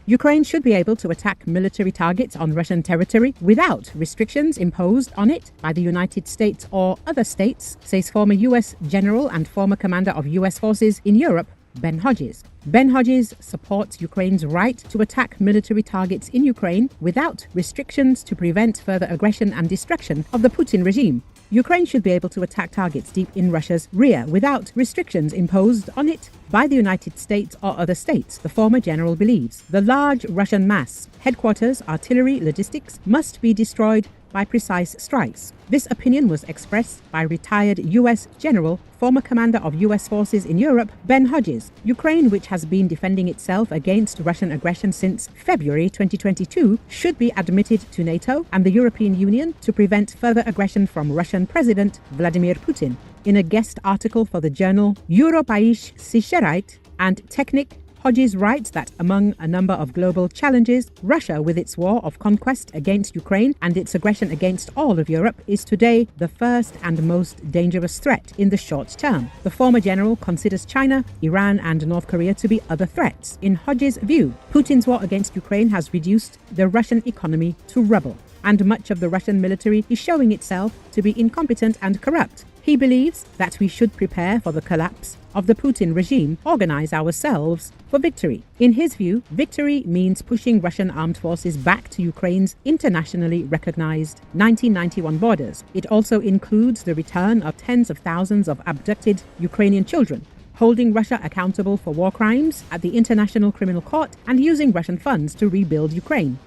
Ukraine should be able to attack military targets on Russian territory without restrictions imposed on it by the United States or other states, says former U.S. General and former commander of U.S. forces in Europe, Ben Hodges. Ben Hodges supports Ukraine's right to attack military targets in Ukraine without restrictions to prevent further aggression and destruction of the Putin regime. Ukraine should be able to attack targets deep in Russia's rear without restrictions imposed on it by the United States or other states, the former general believes. The large Russian mass, headquarters, artillery, logistics must be destroyed by precise strikes. This opinion was expressed by retired U.S. General, former commander of U.S. forces in Europe, Ben Hodges. Ukraine, which has been defending itself against Russian aggression since February 2022, should be admitted to NATO and the European Union to prevent further aggression from Russian President Vladimir Putin. In a guest article for the journal Europe and Technic, Hodges writes that among a number of global challenges, Russia, with its war of conquest against Ukraine and its aggression against all of Europe, is today the first and most dangerous threat in the short term. The former general considers China, Iran and North Korea to be other threats. In Hodges' view, Putin's war against Ukraine has reduced the Russian economy to rubble, and much of the Russian military is showing itself to be incompetent and corrupt. He believes that we should prepare for the collapse of the Putin regime, organize ourselves for victory. In his view, victory means pushing Russian armed forces back to Ukraine's internationally recognized 1991 borders. It also includes the return of tens of thousands of abducted Ukrainian children, holding Russia accountable for war crimes at the International Criminal Court, and using Russian funds to rebuild Ukraine.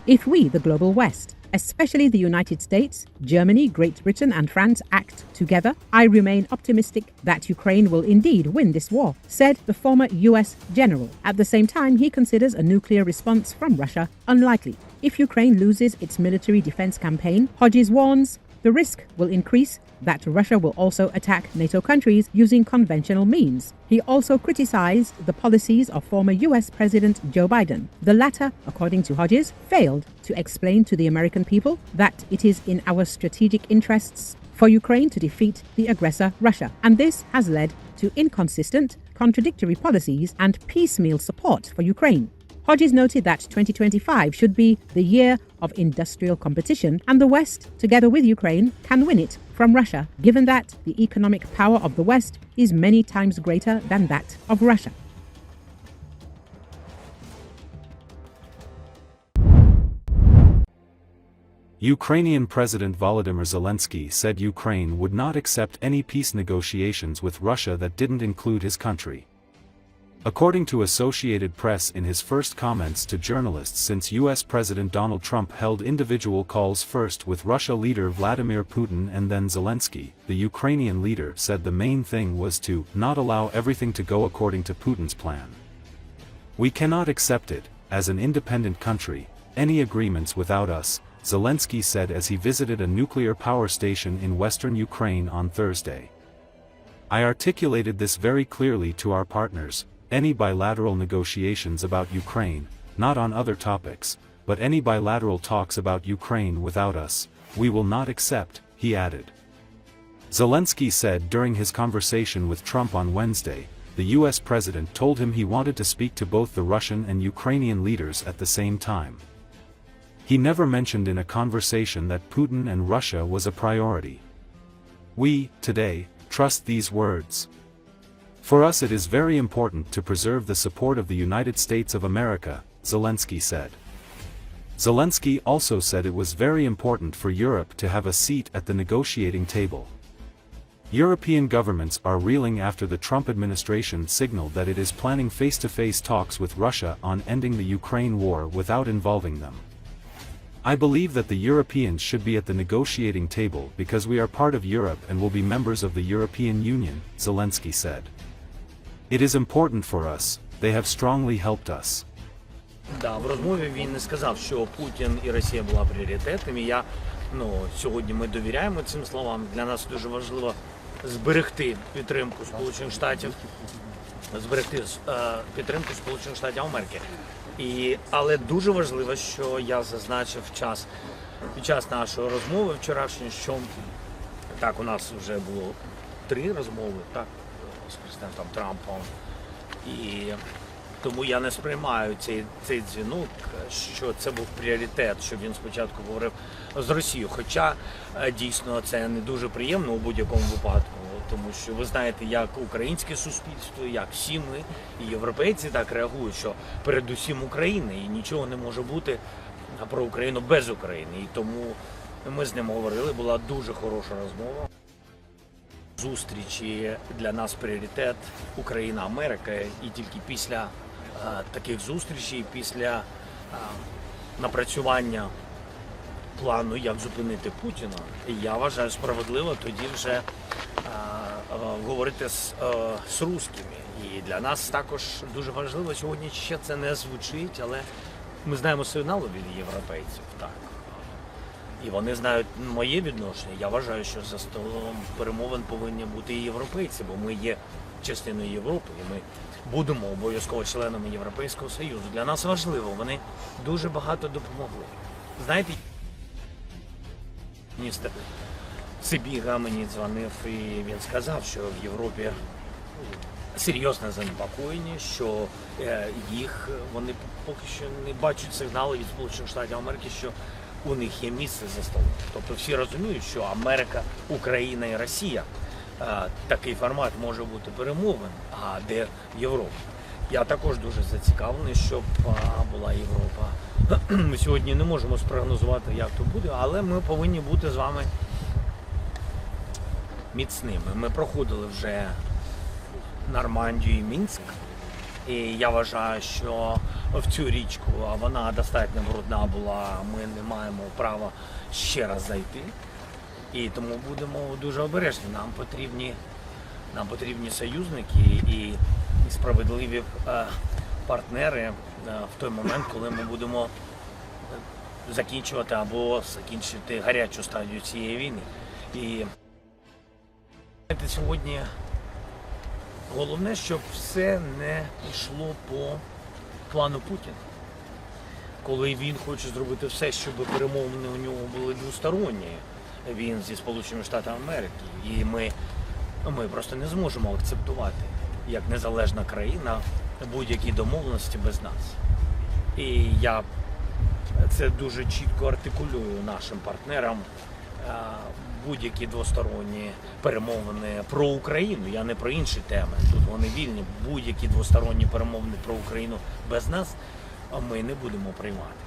If we, the global West, especially the United States, Germany, Great Britain and France, act together, I remain optimistic that Ukraine will indeed win this war, said the former U.S. general. At the same time, he considers a nuclear response from Russia unlikely. If Ukraine loses its military defense campaign, Hodges warns, the risk will increase that Russia will also attack NATO countries using conventional means. He also criticized the policies of former U.S. President Joe Biden. The latter, according to Hodges, failed to explain to the American people that it is in our strategic interests for Ukraine to defeat the aggressor Russia, and this has led to inconsistent, contradictory policies and piecemeal support for Ukraine. Hodges noted that 2025 should be the year of industrial competition, and the West, together with Ukraine, can win it from Russia, given that the economic power of the West is many times greater than that of Russia. Ukrainian President Volodymyr Zelensky said Ukraine would not accept any peace negotiations with Russia that didn't include his country. According to Associated Press, in his first comments to journalists since U.S. President Donald Trump held individual calls first with Russia leader Vladimir Putin and then Zelensky, the Ukrainian leader said the main thing was to not allow everything to go according to Putin's plan. We cannot accept it, as an independent country, any agreements without us, Zelensky said as he visited a nuclear power station in western Ukraine on Thursday. I articulated this very clearly to our partners. Any bilateral negotiations about Ukraine, not on other topics, but any bilateral talks about Ukraine without us, we will not accept, he added. Zelensky said during his conversation with Trump on Wednesday, the U.S. president told him he wanted to speak to both the Russian and Ukrainian leaders at the same time. He never mentioned in a conversation that Putin and Russia was a priority. We, today, trust these words. For us it is very important to preserve the support of the United States of America, Zelensky said. Zelensky also said it was very important for Europe to have a seat at the negotiating table. European governments are reeling after the Trump administration signaled that it is planning face-to-face talks with Russia on ending the Ukraine war without involving them. I believe that the Europeans should be at the negotiating table because we are part of Europe and will be members of the European Union, Zelensky said. It is important for us, they have strongly helped us. Да, в розмові він не сказав, що Путін і Росія була пріоритетом, і сьогодні ми довіряємо цим словам. Для нас дуже важливо зберегти підтримку Сполучених Штатів, Америки. Але дуже важливо, що я зазначив під час нашої розмови вчорашньої, що так, у нас вже було 3 розмови, так, з президентом Трампом, і Тому я не сприймаю цей дзвінок, що це був пріоритет, що він спочатку говорив з Росією. Хоча дійсно це не дуже приємно у будь-якому випадку, тому що ви знаєте, як українське суспільство, як всі ми, і європейці так реагують, що передусім Україна, і нічого не може бути про Україну без України. І тому ми з ним говорили, була дуже хороша розмова. Зустрічі для нас пріоритет Україна-Америка, і тільки після таких зустрічей, після напрацювання плану, як зупинити Путіна, я вважаю справедливо тоді вже говорити з русскими. І для нас також дуже важливо, сьогодні ще це не звучить, але ми знаємо сигнали від європейців, так. І вони знають моє відношення. Я вважаю, що за столом перемовин повинні бути і європейці, бо ми є частиною Європи, і ми будемо обов'язково членами Європейського Союзу. Для нас важливо, вони дуже багато допомогли. Знаєте, міністр Сибіга мені дзвонив, і він сказав, що в Європі серйозне занепокоєння, що вони поки що не бачать сигналу від Сполучених Штатів Америки, що у них є місце за столом. Тобто всі розуміють, що Америка, Україна і Росія, такий формат може бути перемовин, а де Європа. Я також дуже зацікавлений, щоб була Європа. Ми сьогодні не можемо спрогнозувати, як то буде, але ми повинні бути з вами міцними. Ми проходили вже Нормандію і Мінськ. І я вважаю, що в цю річку вона достатньо брудна була, ми не маємо права ще раз зайти. І тому будемо дуже обережні. Нам потрібні союзники і справедливі партнери в той момент, коли ми будемо закінчувати або закінчити гарячу стадію цієї війни. І сьогодні головне, щоб все не йшло по плану Путіна. Коли він хоче зробити все, щоб перемовини у нього були двосторонні, він зі Сполученими Штатами Америки, і ми просто не зможемо акцептувати, як незалежна країна, будь-які домовленості без нас. І я це дуже чітко артикулюю нашим партнерам. Будь-які двосторонні перемовини про Україну, я не про інші теми, тут вони вільні, будь-які двосторонні перемовини про Україну без нас ми не будемо приймати.